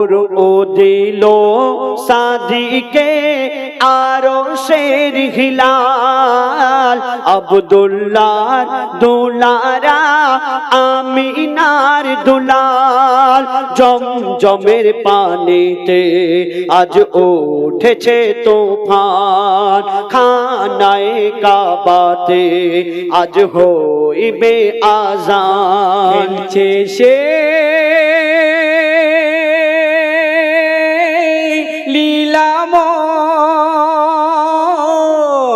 ও দিল সাদিকে আরশের হিলাল আব্দুল্লাহর দুলারা আমিনার দুলাল জমজমের পানিতে আজ উঠেছে তুফান খানায়ে কাবাতে আজ হইবে আযান খেলছে সে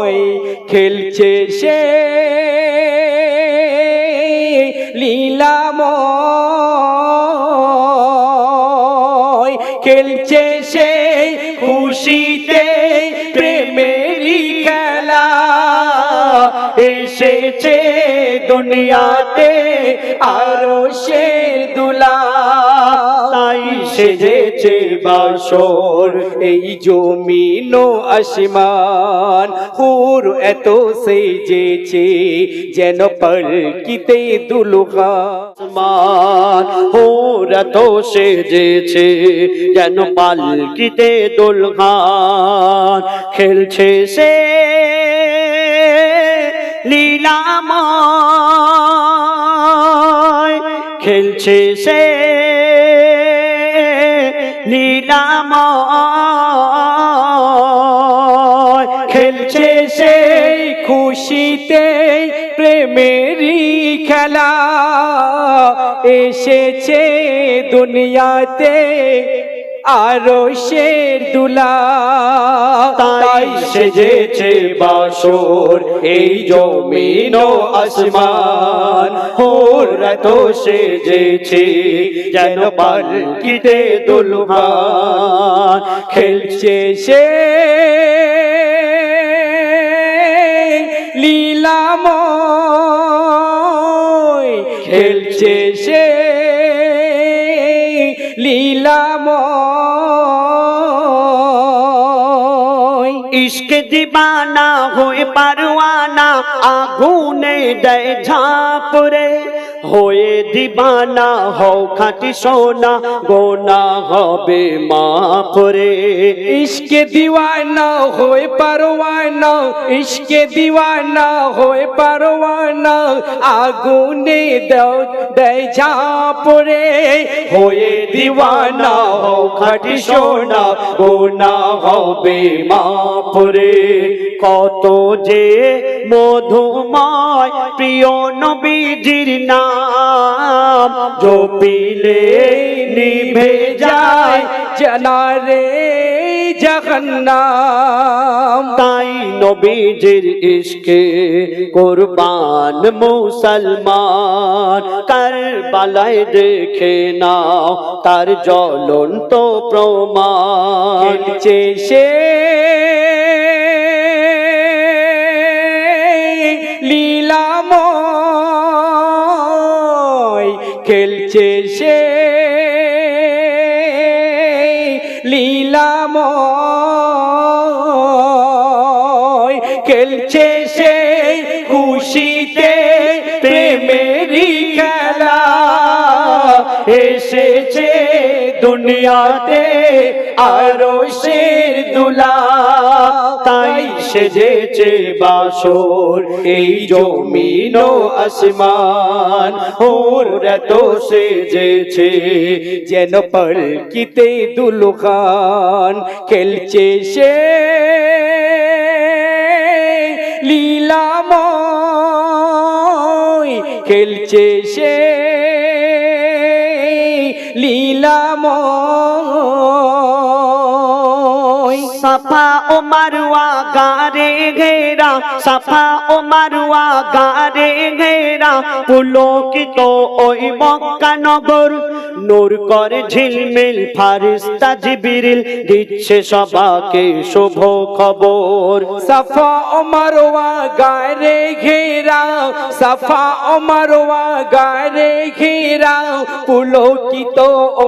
লীলাময়, খেলছে সে লীলাময়, খেলছে সে খুশিতে প্রেমেরই খেলা এসেছে দুনিয়াতে আরশের দুলা তাই সেজেছে বাসর এই জমিন ও আসমান হুর এত সেজেছে যেন পালকিতে দুলহা আসমান ওরা তো সেজেছে যেন পালকিতে দুলহান খেলছে সে লীলাময় খেলছে সে লীলাময় খেলছে সে খুশিতে প্রেমেরই খেলা এসেছে দুনিয়াতে আরশের দুলা তাই সেজেছে বাসর এই জমিন ও আসমান ওরা তো সেজেছে যেন পালকিতে দুলহান খেলছে সে লীলাময়, খেলছে সে লীলাময়, ইশকে দিবানা হয়ে পারওয়ানা আগুনে দেয় ঝাঁপরে হয়ে দিবানা হও খাঁটি সোনা গোনা হবে মাপরে ইশকে দিওয়ানা হয়ে পারওয়ানা, ইশকে দিওয়ানা হয়ে পারওয়ানা আগুনে দেয় ঝাঁপরে হয়ে দিওয়ানা হও খাঁটি সোনা গোনা হবে মাপরে কত যে মধুময় প্রিয় নবীজির নাম জপিলে নিভে যায় জানারে জাহান্নাম তাই নবীজির ইশকে কুরবান মুসলমান কারবালায় দেখে নাও তার জ্বলন্ত প্রমাণ খেলছে সে লীলাময়, খেলছে সে লীলাময়, খেলছে সে খুশিতে প্রেমেরই খেলা এসেছে দুনিয়াতে আরশের দুলা তাই সেজেছে বাসর এই জমিন ও আসমান ওরা তো সেজেছে যেন পালকিতে দুলহান খেলছে সে লীলাময়, খেলছে সে লীলাময়, সাফা ও মারওয়া গারে ঘেরা সাফা ও মারওয়া গারে ঘেরা পুলকিত ওই মক্কা নগর নূর করে ঝিলমিল ফারিস্তা জিবরিল দিচ্ছে সবাকে শুভ খবর সাফা ও মারওয়া গারে ঘেরা, সাফা ও মারওয়া গারে ঘেরা পুলকিত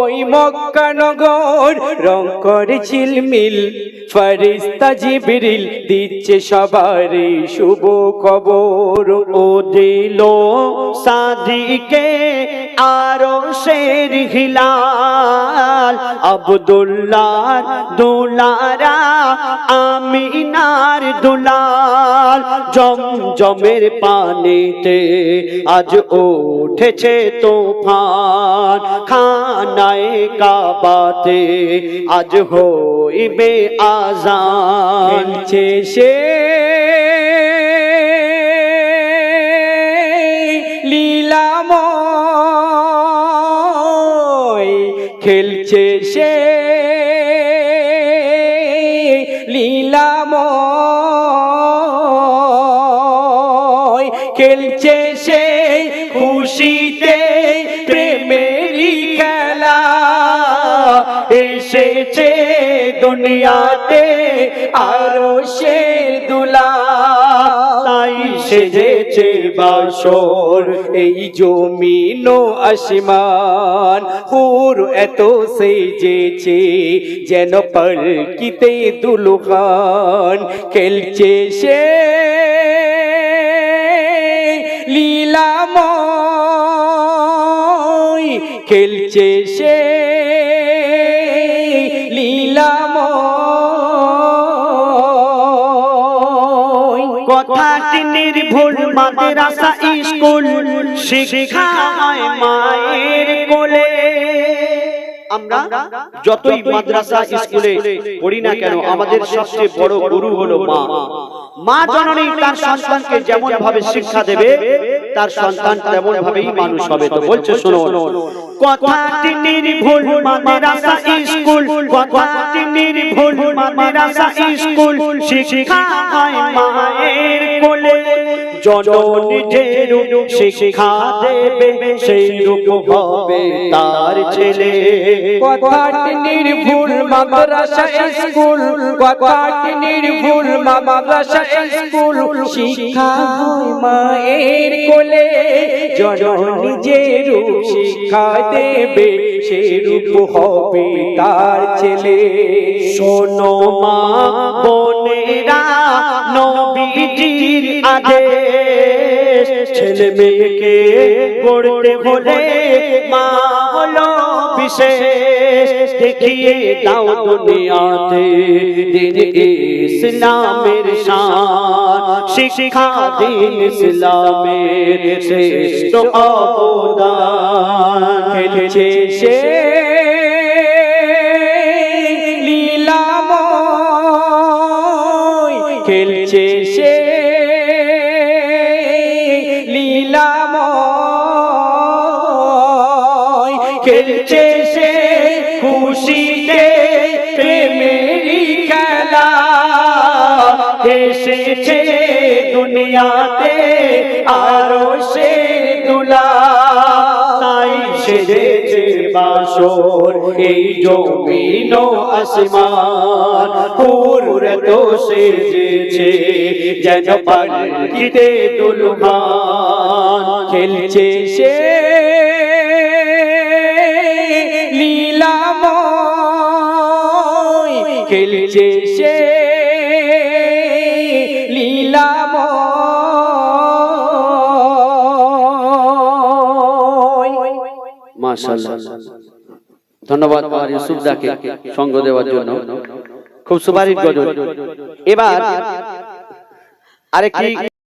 ওই মক্কা নগর রং করে ঝিলমিল ফারিস্তা জিবরিল দিচ্ছে সবারই শুভ খবর। ও দিল সাদিকে আরো শের হিলাল আব্দুল্লাহর দুলারা আমিনার দুলাল জমজমের পানিতে আজ উঠেছে তুফান খানায়ে কাবাতে আজ হইবে আযান খেলছে সে লীলাময়, খেলছে সে লীলাময়, খেলছে সে খুশিতে প্রেমেরই খেলা এসেছে দুনিয়াতে আরো সে দুলা তাই সেজেছে বাসর এই জমিন ও আসমান হুর এত সেজেছে যেন পালকিতে দুলহান খেলছে সে লীলাময়, খেলছে সে লীলাময়। কথাটি নির্ভুল মাদ্রাসা স্কুল শিক্ষা হয় মায়ের কোলে আমরা যতই মাদ্রাসা স্কুলে পড়ি না কেন আমাদের সবচেয়ে বড় গুরু হলো মা। মা জননী তার সন্তানকে যেমন ভাবে শিক্ষা দেবে তার সন্তান তেমন ভাবেই মানুষ হবে। তো বলছে শোনো, কথাটি নির্ভুল মাদ্রাসা স্কুল, কথাটি নির্ভুল মাদ্রাসা স্কুল শিক্ষা হয় মায়ের কোলে জননী যে রূপ শিক্ষা দেবে সেই রূপ হবে তার ছেলে। কথাটি নির্ভুল মাদ্রাসা স্কুল, কথাটি নির্ভুল মাদ্রাসা স্কুল শিক্ষা হয় মায়ের কোলে জননী যে রূপ শিক্ষা দেবে সে রূপ হবে তার ছেলে। শোনো মা বোনেরা নবীজির আদেশ ছেলে মেয়েকে গড়তে হলে মা হলো বিশেষ দেখিয়ে দাও দুনিয়াতে দিন ইসলামের শান শিক্ষা দিন ইসলামের শ্রেষ্ঠ অবদান খেলছে সে লীলাময়, খেলছে সে লীলাময়, খেলছে সে খুশিতে প্রেমেরই খেলা এসেছে দুনিয়াতে আরো সে দুলা তাই সেজেছে বাসর এই জমিন ও আসমান হুর তো সেজেছে যেন পালকিতে দুলহান খেলছে সে লীলাময়, খেলছে সে লীলাময়। মাশাআল্লাহ, ধন্যবাদ আমার ইউসুফ দাকে সঙ্গ দেওয়ার জন্য। খুব সুপারিশ গজল। এবার আরেকটি